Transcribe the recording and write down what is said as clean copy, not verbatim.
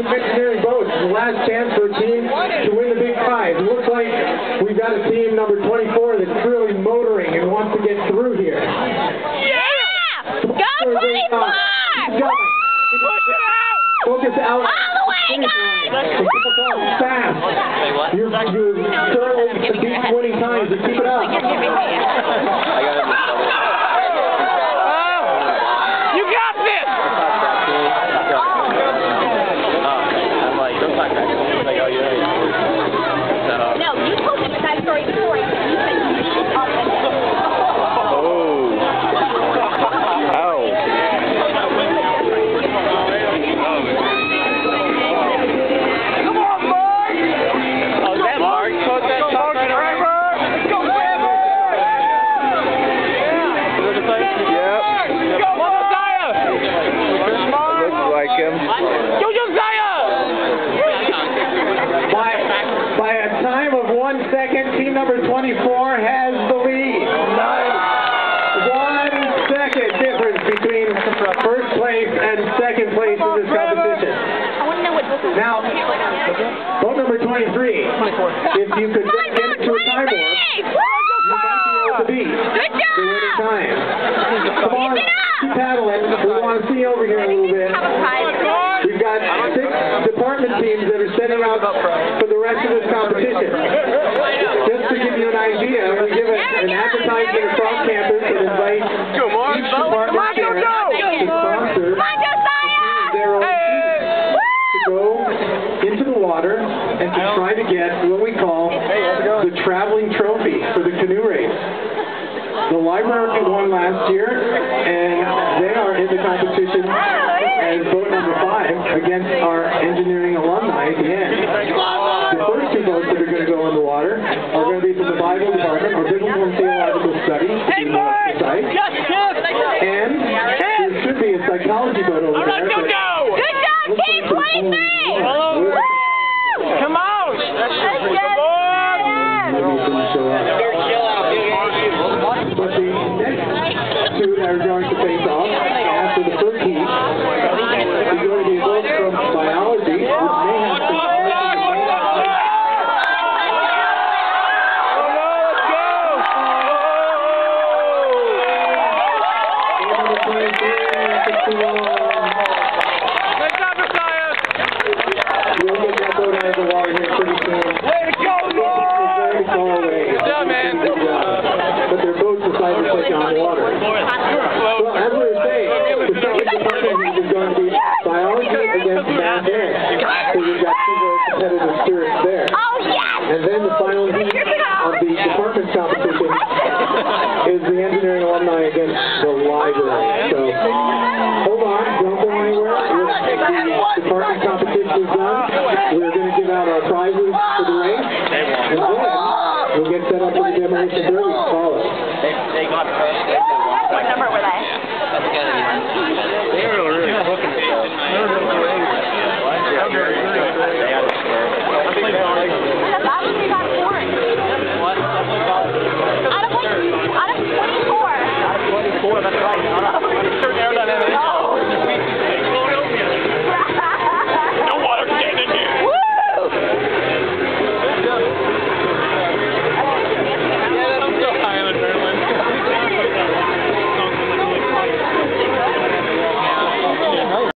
engineering boats. The last chance for a team to win the big prize. It looks like we've got a team number 24 that's really motoring and wants to get through here. Yeah! Go 24! Push it out! Focus out. All the way, guys! Fast. You're currently beat 20 times. Keep it up. You got this! I'm like, don't talk back. I'm like, oh, yeah. No, you told me that story before. You said you should talk about it. Josiah! By a time of 1 second, team number 24 has the lead. 1 second difference between first place and second place in this competition. I want to know what this is. Now, boat number 23, if you could get it to a time warp, you might be able to beat the winning time. Come on, keep paddling. We want to see over here a little bit. We've got 6 department teams that are setting up for the rest of this competition. Just to give you an idea, we give an advertisement across campus and invite each department chair to sponsor their own team to go into the water and to try to get what we call the traveling trophy for the canoe race. The library won last year, and they are in the competition as boat number 5 against our engineering alumni at the end. The first 2 boats that are going to go in the water are going to be from the Bible department, or Biblical and Theological Studies, to be more precise. And there should be a psychology boat over there. Good job, Team 23! Come on! But the next 2 that are going to face off after the first heat is going to be both from biology, which may have some Good job, Josiah! We'll get that boat out of the water here pretty soon. Way to go, Lord! Very far away. Good job, man. But their boats decided to take on water. Well, as we were saying, the second department is going to be biology against math ed. So we've got 2 very competitive spirits there. Oh, yes! And then the final heat of the department competition is the engineering alumni against the library. So hold on, don't go anywhere. The department competition is done. We're going to give out our prizes for the race. And then we'll get set up for the demolition derby to follow. What number were they?